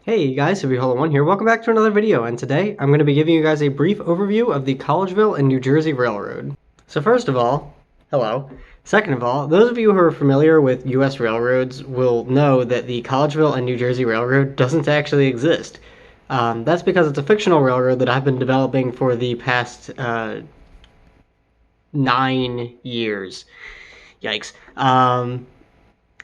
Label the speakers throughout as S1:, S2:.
S1: Hey guys, Fictional here. Welcome back to another video, and today I'm going to be giving you guys a brief overview of the Collegeville and New Jersey Railroad. So first of all, hello. Second of all, those of you who are familiar with U.S. railroads will know that the Collegeville and New Jersey Railroad doesn't actually exist. That's because it's a fictional railroad that I've been developing for the past 9 years. Yikes.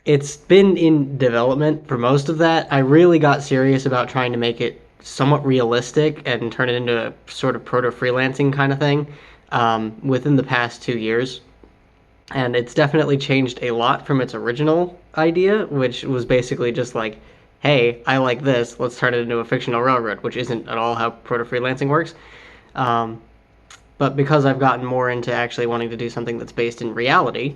S1: It's been in development for most of that. I really got serious about trying to make it somewhat realistic and turn it into a sort of proto-freelancing kind of thing within the past 2 years. And it's definitely changed a lot from its original idea, which was basically just like, hey, I like this, let's turn it into a fictional railroad, which isn't at all how proto-freelancing works. But because I've gotten more into actually wanting to do something that's based in reality,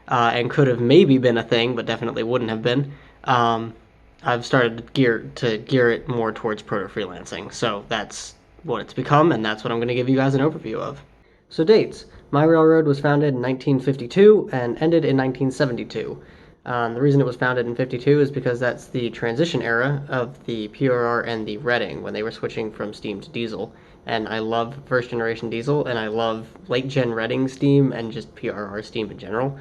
S1: and could have maybe been a thing, but definitely wouldn't have been, I've started to gear it more towards proto-freelancing. So that's what it's become, and that's what I'm going to give you guys an overview of. So dates. My railroad was founded in 1952 and ended in 1972. The reason it was founded in 52 is because that's the transition era of the PRR and the Reading when they were switching from steam to diesel. And I love first generation diesel, and I love late gen Reading steam and just PRR steam in general.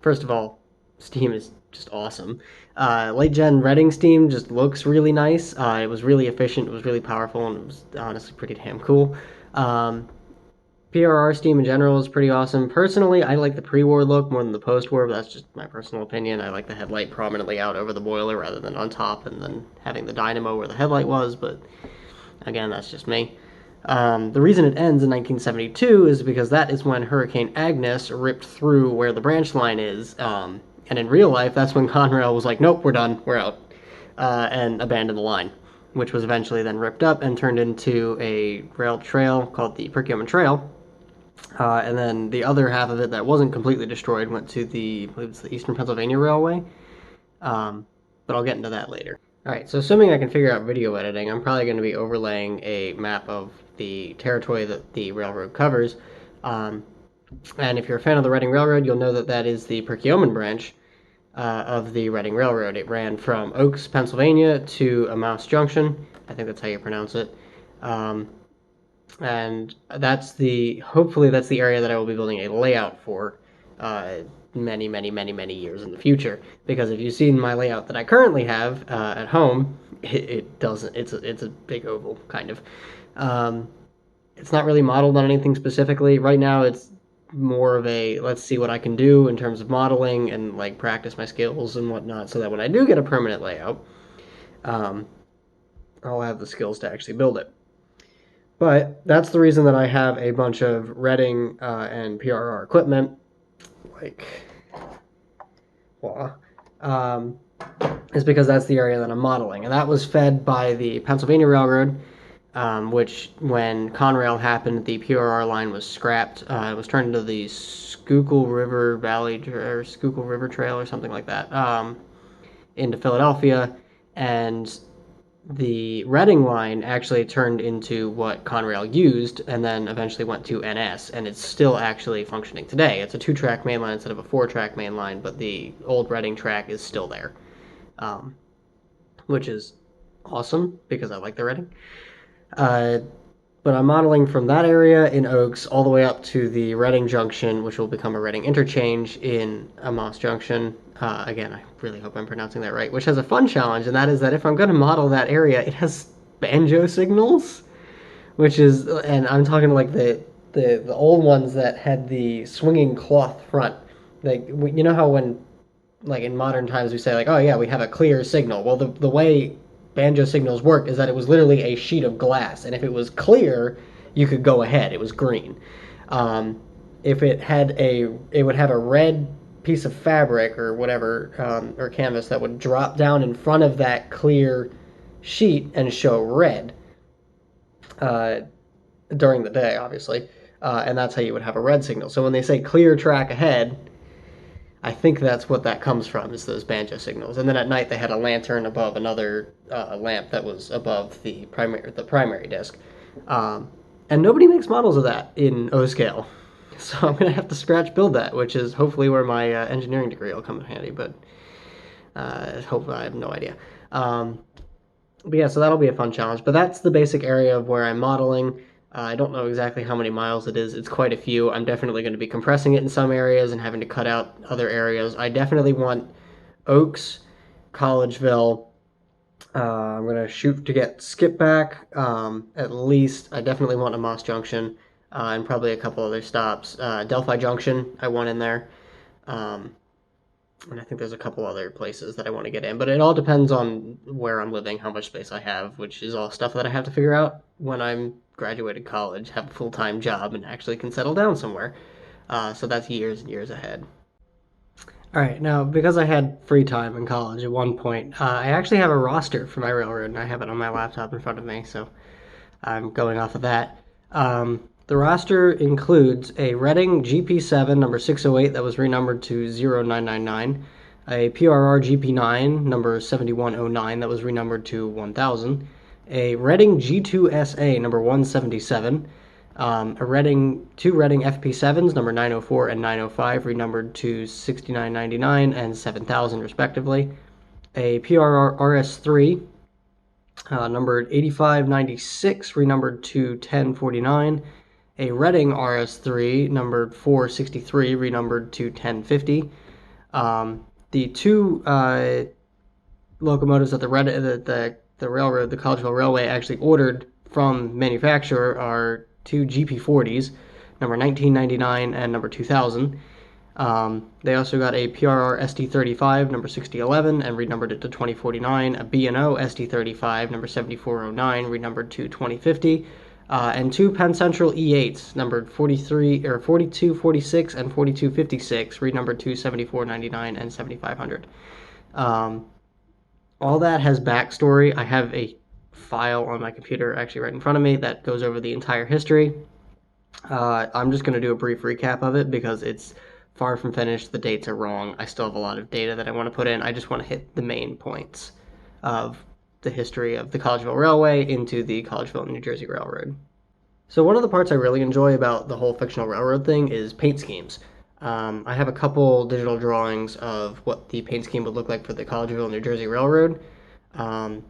S1: First of all, steam is just awesome. Late gen Reading steam just looks really nice. It was really efficient, it was really powerful, and it was honestly pretty damn cool. PRR steam in general is pretty awesome. Personally, I like the pre-war look more than the post-war, but that's just my personal opinion. I like the headlight prominently out over the boiler rather than on top and then having the dynamo where the headlight was, but again, that's just me. The reason it ends in 1972 is because that is when Hurricane Agnes ripped through where the branch line is, and in real life, that's when Conrail was like, nope, we're done, we're out, and abandoned the line, which was eventually then ripped up and turned into a rail trail called the Perkiomen Trail. And then the other half of it that wasn't completely destroyed went to I believe it's the Eastern Pennsylvania Railway, but I'll get into that later. Alright, so assuming I can figure out video editing, I'm probably going to be overlaying a map of the territory that the railroad covers. And if you're a fan of the Reading Railroad, you'll know that that is the Perkiomen branch of the Reading Railroad. It ran from Oaks, Pennsylvania to Amouse Junction. I think that's how you pronounce it. And hopefully that's the area that I will be building a layout for many years in the future. Because if you've seen my layout that I currently have at home, it doesn't. It's a big oval kind of. It's not really modeled on anything specifically right now. It's more of a let's see what I can do in terms of modeling and like practice my skills and whatnot, so that when I do get a permanent layout, I'll have the skills to actually build it. But that's the reason that I have a bunch of Reading and PRR equipment, like, voila, is because that's the area that I'm modeling. And that was fed by the Pennsylvania Railroad, which, when Conrail happened, the PRR line was scrapped. It was turned into the Schuylkill River Valley, or Schuylkill River Trail, or something like that, into Philadelphia, and the Reading line actually turned into what Conrail used and then eventually went to NS, and it's still actually functioning today. It's a 2-track main line instead of a 4-track main line, but the old Reading track is still there, which is awesome because I like the Reading. But I'm modeling from that area in Oaks all the way up to the Reading Junction, which will become a Reading interchange in Amouse Junction. Again, I really hope I'm pronouncing that right, which has a fun challenge, and that is that if I'm going to model that area, it has banjo signals, which is, and I'm talking like the old ones that had the swinging cloth front. Like, you know how when, like in modern times, we say like, oh yeah, we have a clear signal. Well, the way banjo signals work is that it was literally a sheet of glass, and if it was clear, you could go ahead. It was green. If it would have a red piece of fabric or whatever, or canvas that would drop down in front of that clear sheet and show red during the day, obviously, and that's how you would have a red signal. So when they say clear track ahead, I think that's what that comes from, is those banjo signals. And then at night they had a lantern above another lamp that was above the primary disc. And nobody makes models of that in O-scale. So I'm going to have to scratch build that, which is hopefully where my engineering degree will come in handy, but hopefully I have no idea. But yeah, so that'll be a fun challenge. But that's the basic area of where I'm modeling. I don't know exactly how many miles it is. It's quite a few. I'm definitely going to be compressing it in some areas and having to cut out other areas. I definitely want Oaks, Collegeville. I'm going to shoot to get Skip back. At least I definitely want a Moss Junction and probably a couple other stops. Delphi Junction, I want in there. Um, and I think there's a couple other places that I want to get in, but it all depends on where I'm living, how much space I have, which is all stuff that I have to figure out when I'm graduated college, have a full time job, and actually can settle down somewhere. So that's years and years ahead. All right, now because I had free time in college at one point, I actually have a roster for my railroad, and I have it on my laptop in front of me, so I'm going off of that. The roster includes a Reading GP7 number 608 that was renumbered to 0999, a PRR GP9 number 7109 that was renumbered to 1000, a Reading G2SA number 177, two Reading FP7s number 904 and 905 renumbered to 6999 and 7000 respectively, a PRR RS3 numbered 8596, renumbered to 1049. A Reading RS3, numbered 463, renumbered to 1050. The two locomotives that the railroad, the Collegeville Railway, actually ordered from manufacturer are two GP40s, number 1999 and number 2000. They also got a PRR SD35 number 6011 and renumbered it to 2049, a B&O SD35 number 7409 renumbered to 2050, and two Penn Central E8s numbered 43 or 4246 and 4256 renumbered to 7499 and 7500. Um, all that has backstory. I have a file on my computer actually right in front of me that goes over the entire history. I'm just going to do a brief recap of it because it's far from finished. The dates are wrong. I still have a lot of data that I want to put in. I just want to hit the main points of the history of the Collegeville Railway into the Collegeville, New Jersey Railroad. So one of the parts I really enjoy about the whole fictional railroad thing is paint schemes. I have a couple digital drawings of what the paint scheme would look like for the Collegeville, New Jersey Railroad. Um,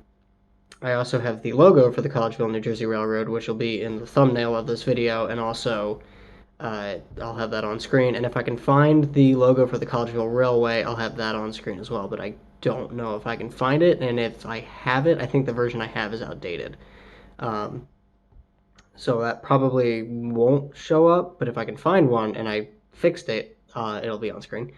S1: I also have the logo for the Collegeville, New Jersey Railroad, which will be in the thumbnail of this video, and also I'll have that on screen. And if I can find the logo for the Collegeville Railway, I'll have that on screen as well. But I don't know if I can find it, and if I have it, I think the version I have is outdated. Um, so that probably won't show up, but if I can find one and I fixed it, it'll be on screen.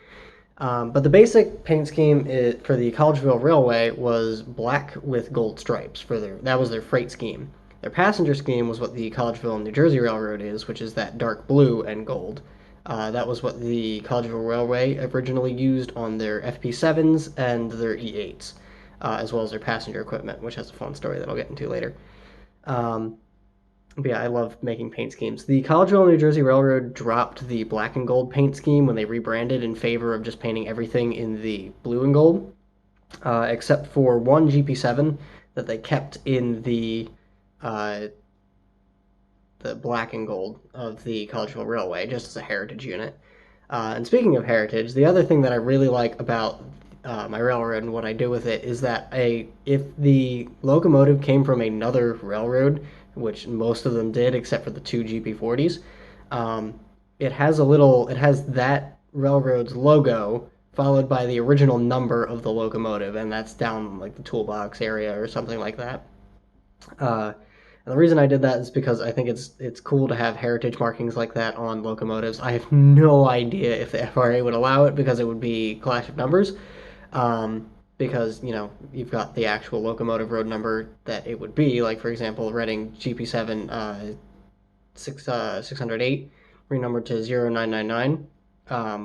S1: But the basic paint scheme for the Collegeville Railway was black with gold stripes. That was their freight scheme. Their passenger scheme was what the Collegeville New Jersey Railroad is, which is that dark blue and gold. That was what the Collegeville Railway originally used on their FP7s and their E8s, as well as their passenger equipment, which has a fun story that I'll get into later. Um, but yeah, I love making paint schemes. The Collegeville New Jersey Railroad dropped the black and gold paint scheme when they rebranded in favor of just painting everything in the blue and gold, except for one GP7 that they kept in uh, the black and gold of the Collegeville Railway, just as a heritage unit. And speaking of heritage, the other thing that I really like about my railroad and what I do with it is that if the locomotive came from another railroad, which most of them did except for the two GP40s, it has that railroad's logo followed by the original number of the locomotive, and that's down like the toolbox area or something like that. And the reason I did that is because I think it's cool to have heritage markings like that on locomotives. I have no idea if the FRA would allow it because it would be clash of numbers. Because you've got the actual locomotive road number that it would be. Like for example, Reading GP7 608 renumbered to 0999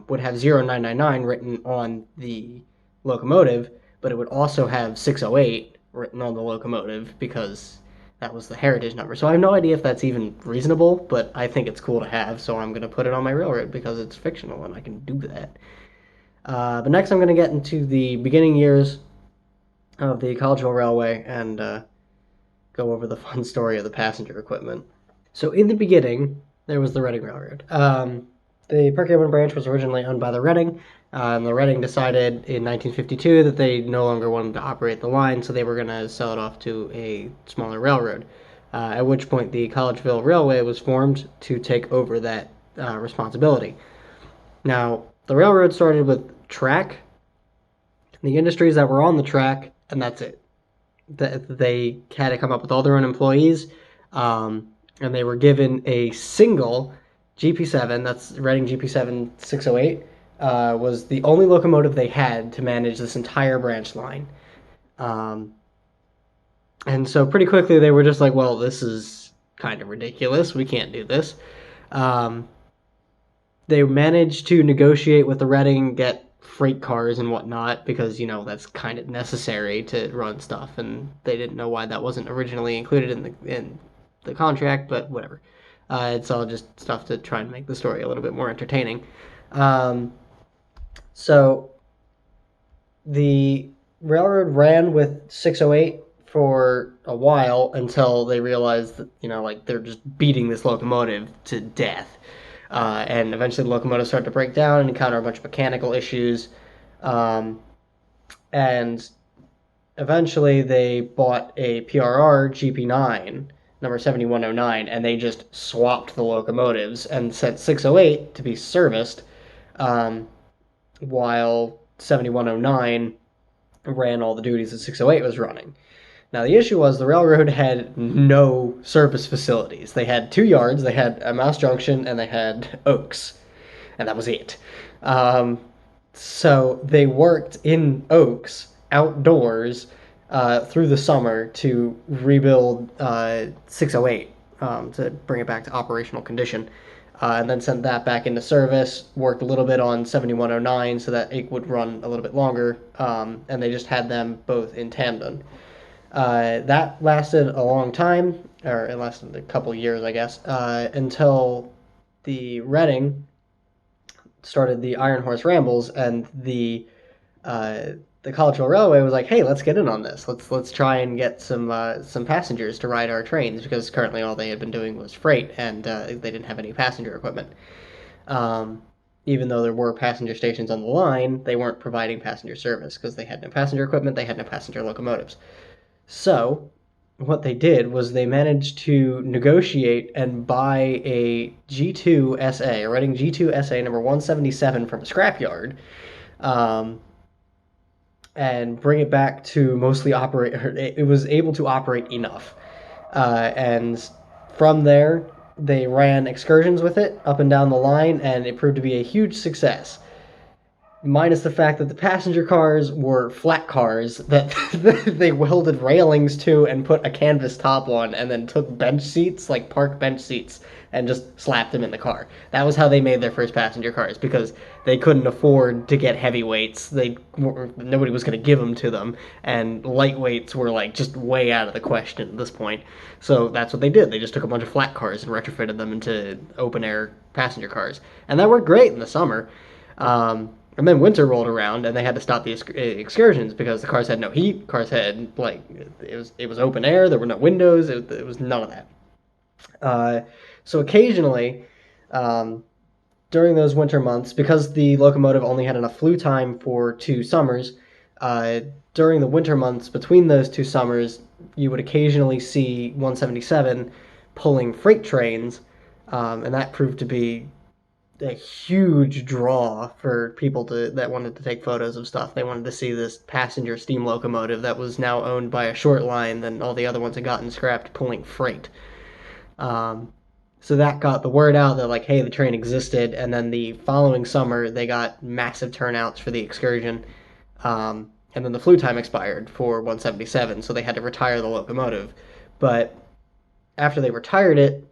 S1: would have 0999 written on the locomotive, but it would also have 608 written on the locomotive because that was the heritage number. So I have no idea if that's even reasonable, but I think it's cool to have, so I'm going to put it on my railroad because it's fictional and I can do that. But next I'm going to get into the beginning years of the Collegeville Railway and go over the fun story of the passenger equipment. So in the beginning, there was the Reading Railroad. The Perkiomen branch was originally owned by the Reading, and the Reading decided in 1952 that they no longer wanted to operate the line, so they were going to sell it off to a smaller railroad. At which point, the Collegeville Railway was formed to take over that responsibility. Now, the railroad started with track, the industries that were on the track, and that's it. They had to come up with all their own employees, and they were given a single GP7, that's Reading GP7 608, was the only locomotive they had to manage this entire branch line. Um, and so pretty quickly they were just like, well, this is kind of ridiculous. We can't do this. Um, they managed to negotiate with the Reading, get freight cars and whatnot, because that's kind of necessary to run stuff, and they didn't know why that wasn't originally included in the contract, but whatever. It's all just stuff to try and make the story a little bit more entertaining. So the railroad ran with 608 for a while until they realized that they're just beating this locomotive to death. And eventually the locomotive started to break down and encounter a bunch of mechanical issues. And eventually they bought a PRR GP9, number 7109, and they just swapped the locomotives and sent 608 to be serviced, while 7109 ran all the duties that 608 was running. Now, the issue was the railroad had no service facilities. They had 2 yards, they had a Mouse Junction, and they had Oaks, and that was it. So they worked in Oaks, outdoors, through the summer to rebuild 608, to bring it back to operational condition. And then sent that back into service, worked a little bit on 7109 so that it would run a little bit longer, and they just had them both in tandem. That lasted a long time, or it lasted a couple years, I guess, until the Reading started the Iron Horse Rambles, and the Collegeville Railway was like, "Hey, let's get in on this. Let's try and get some passengers to ride our trains," because currently all they had been doing was freight, and they didn't have any passenger equipment. Even though there were passenger stations on the line, they weren't providing passenger service because they had no passenger equipment, they had no passenger locomotives. So what they did was they managed to negotiate and buy a G2 SA, a Reading G2 SA number 177 from a scrapyard, and bring it back to mostly operate. It was able to operate enough, and from there they ran excursions with it up and down the line, and it proved to be a huge success. Minus the fact that the passenger cars were flat cars that they welded railings to and put a canvas top on, and then took bench seats, like park bench seats, and just slapped them in the car. That was how they made their first passenger cars, because they couldn't afford to get heavyweights. Nobody was going to give them to them, and lightweights were like just way out of the question at this point. So that's what they did. They just took a bunch of flat cars and retrofitted them into open air passenger cars, and that worked great in the summer. And then winter rolled around, and they had to stop the excursions because the cars had no heat. Cars had it was open air. There were no windows. It was none of that. So occasionally, during those winter months, because the locomotive only had enough flue time for 2 summers, during the winter months between those 2 summers, you would occasionally see 177 pulling freight trains, and that proved to be a huge draw for people that wanted to take photos of stuff. They wanted to see this passenger steam locomotive that was now owned by a short line, then all the other ones had gotten scrapped pulling freight. So that got the word out that, like, hey, the train existed, and then the following summer they got massive turnouts for the excursion, and then the flue time expired for 177, so they had to retire the locomotive. But after they retired it,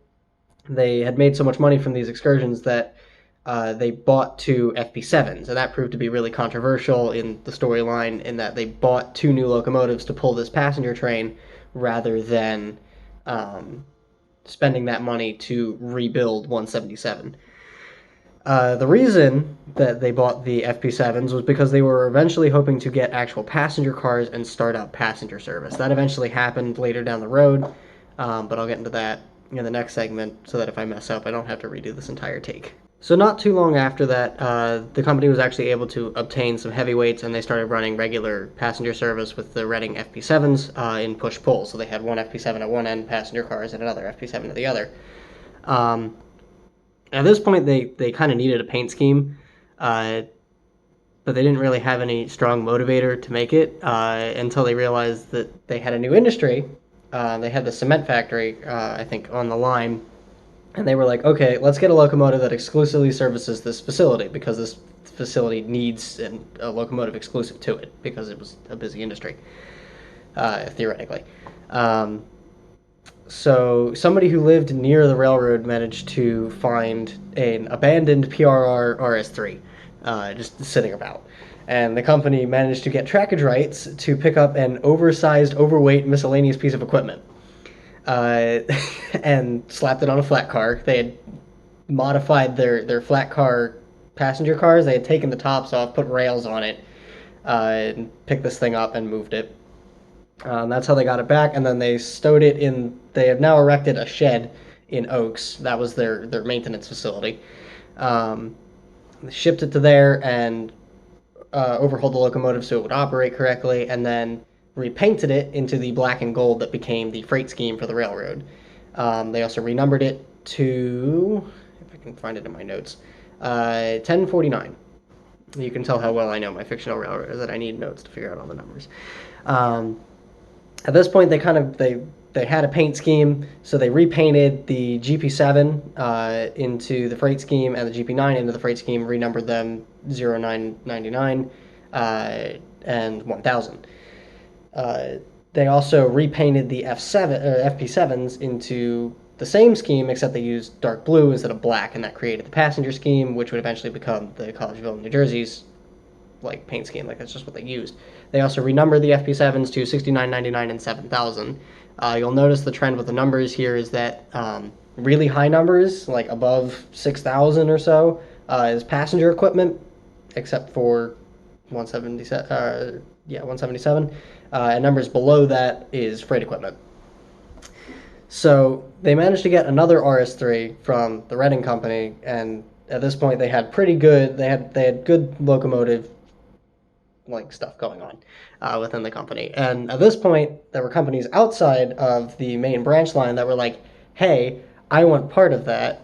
S1: they had made so much money from these excursions that they bought 2 FP7s, and that proved to be really controversial in the storyline, in that they bought 2 new locomotives to pull this passenger train rather than spending that money to rebuild 177. The reason that they bought the FP7s was because they were eventually hoping to get actual passenger cars and start up passenger service. That eventually happened later down the road, but I'll get into that in the next segment so that if I mess up, I don't have to redo this entire take. So not too long after that, the company was actually able to obtain some heavyweights, and they started running regular passenger service with the Reading FP7s in push-pull. So they had one FP7 at one end, passenger cars, and another FP7 at the other. Um, at this point, they kind of needed a paint scheme, uh, but they didn't really have any strong motivator to make it until they realized that they had a new industry. They had the cement factory, I think, on the line, and they were like, okay, let's get a locomotive that exclusively services this facility because this facility needs a locomotive exclusive to it because it was a busy industry, theoretically. Um, so somebody who lived near the railroad managed to find an abandoned PRR RS3 just sitting about. And the company managed to get trackage rights to pick up an oversized, overweight, miscellaneous piece of equipment uh, and slapped it on a flat car. They had modified their flat car passenger cars. They had taken the tops off, put rails on it, and picked this thing up and moved it. That's how they got it back, and then they stowed it in. They have now erected a shed in Oaks. That was their maintenance facility. They shipped it to there and overhauled the locomotive so it would operate correctly, and then repainted it into the black and gold that became the freight scheme for the railroad. They also renumbered it to, if I can find it in my notes, 1049. You can tell how well I know my fictional railroad that I need notes to figure out all the numbers. Um, at this point, they had a paint scheme, so they repainted the GP7 into the freight scheme and the GP9 into the freight scheme, renumbered them 0999 and 1000. They also repainted the FP7s into the same scheme, except they used dark blue instead of black, and that created the passenger scheme, which would eventually become the Collegeville, New Jersey's like paint scheme. Like that's just what they used. They also renumbered the FP7s to 6999 and 7000. You'll notice the trend with the numbers here is that really high numbers, like above 6,000 or so, is passenger equipment, except for 177. 177. And numbers below that is freight equipment. So they managed to get another RS3 from the Reading company, and at this point they had pretty good. They had good locomotive like stuff going on within the company. And at this point, there were companies outside of the main branch line that were like, "Hey, I want part of that.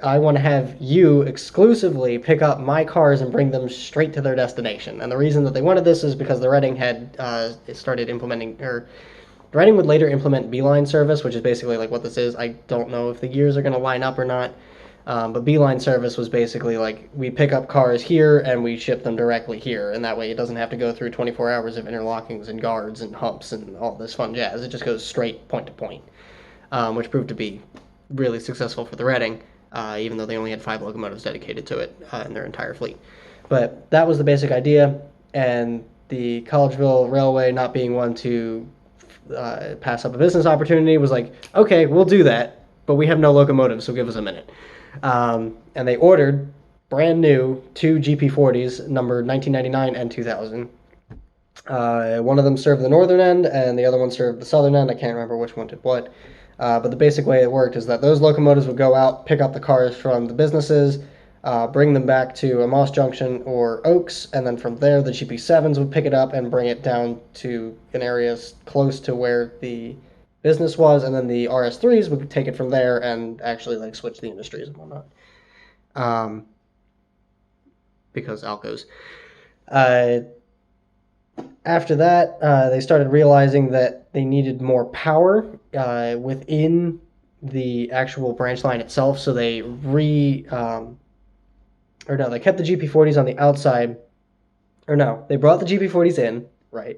S1: I want to have you exclusively pick up my cars and bring them straight to their destination." And the reason that they wanted this is because the Reading had started implementing, or Reading would later implement Beeline service, which is basically like what this is. I don't know if the years are going to line up or not. But Beeline service was basically like we pick up cars here and we ship them directly here, and that way it doesn't have to go through 24 hours of interlockings and guards and humps and all this fun jazz. It just goes straight point to point, which proved to be really successful for the Reading, even though they only had 5 locomotives dedicated to it in their entire fleet. But that was the basic idea, and the Collegeville Railway, not being one to pass up a business opportunity, was like, okay, we'll do that, but we have no locomotives, so give us a minute. And they ordered brand new 2 GP40s, numbered 1999 and 2000. One of them served the northern end, and the other one served the southern end. I can't remember which one did what. But the basic way it worked is that those locomotives would go out, pick up the cars from the businesses, bring them back to Moss Junction or Oaks, and then from there the GP7s would pick it up and bring it down to an area close to where the business was, and then the RS3s would take it from there and actually like switch the industries and whatnot. Because Alcos. After that, they started realizing that they needed more power within the actual branch line itself, so they they kept the GP40s on the outside. They brought the GP40s in, right?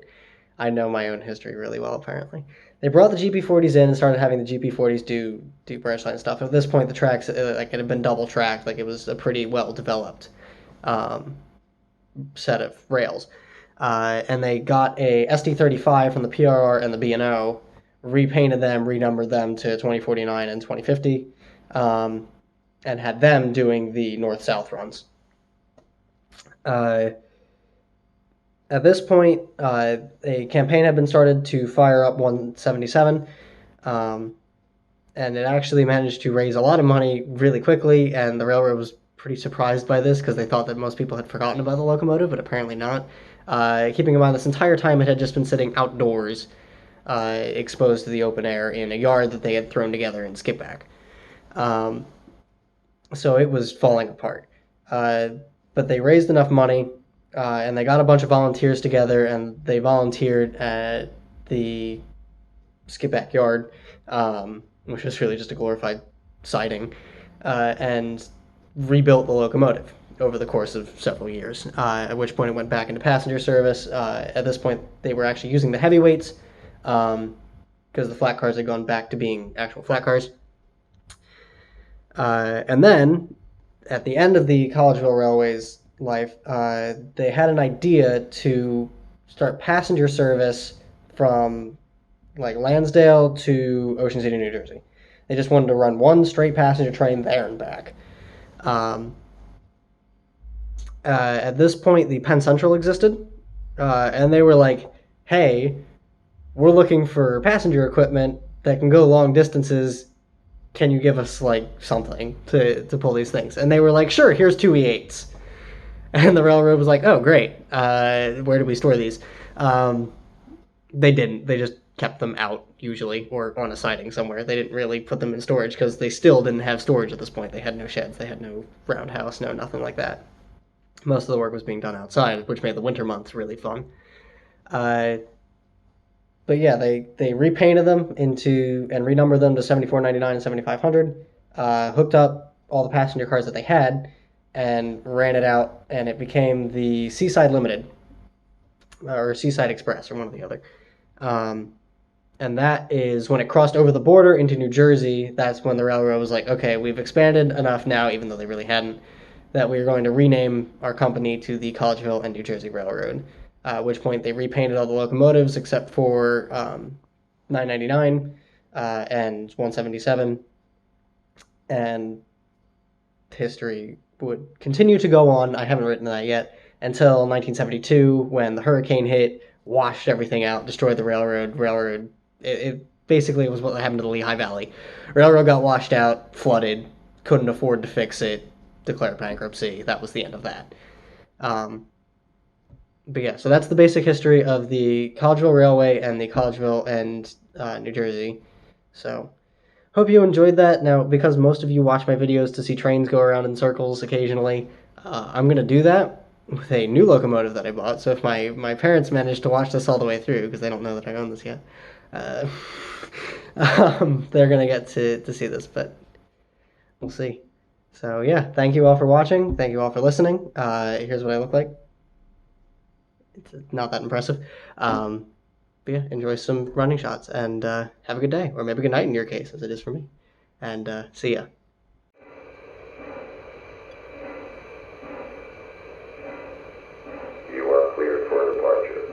S1: I know my own history really well, apparently. They brought the GP40s in and started having the GP40s do branch line stuff. At this point, the tracks it had been double tracked, like it was a pretty well developed set of rails. And they got a SD35 from the PRR and the B&O, repainted them, renumbered them to 2049 and 2050, and had them doing the north-south runs. At this point, a campaign had been started to fire up 177, and it actually managed to raise a lot of money really quickly, and the railroad was pretty surprised by this because they thought that most people had forgotten about the locomotive, but apparently not. Keeping in mind this entire time it had just been sitting outdoors, exposed to the open air in a yard that they had thrown together in skipback. Um, so it was falling apart. Uh, but they raised enough money, and they got a bunch of volunteers together, and they volunteered at the skipback yard, which was really just a glorified siding, and rebuilt the locomotive over the course of several years, at which point it went back into passenger service. At this point, they were actually using the heavyweights because the flat cars had gone back to being actual flat cars. And then, at the end of the Collegeville Railway's life, they had an idea to start passenger service from like Lansdale to Ocean City, New Jersey. They just wanted to run one straight passenger train there and back. Um, at this point, the Penn Central existed, and they were like, "Hey, we're looking for passenger equipment that can go long distances. Can you give us like something to pull these things?" And they were like, "Sure, here's two E8s." And the railroad was like, "Oh, great. Where do we store these?" They didn't. They just kept them out usually or on a siding somewhere. They didn't really put them in storage because they still didn't have storage at this point. They had no sheds. They had no roundhouse, no nothing like that. Most of the work was being done outside, which made the winter months really fun. Uh, but yeah, they repainted them into and renumbered them to 7499 and 7500. Hooked up all the passenger cars that they had and ran it out, and it became the Seaside Limited or Seaside Express or one or the other. And that is when it crossed over the border into New Jersey. That's when the railroad was like, okay, we've expanded enough now, even though they really hadn't, that we are going to rename our company to the Collegeville and New Jersey Railroad. At which point they repainted all the locomotives except for 999 and 177. And history would continue to go on. I haven't written that yet until 1972 when the hurricane hit, washed everything out, destroyed the railroad. It basically was what happened to the Lehigh Valley. Railroad got washed out, flooded, couldn't afford to fix it, declared bankruptcy. That was the end of that. But yeah, so that's the basic history of the Collegeville Railway and the Collegeville and New Jersey. So hope you enjoyed that. Now, because most of you watch my videos to see trains go around in circles occasionally, I'm going to do that with a new locomotive that I bought. So if my parents manage to watch this all the way through, because they don't know that I own this yet, they're going to get to see this, but we'll see. So yeah, thank you all for watching. Thank you all for listening. Here's what I look like. It's not that impressive. But yeah, enjoy some running shots and have a good day, or maybe good night in your case, as it is for me. And see ya.
S2: You are cleared for departure.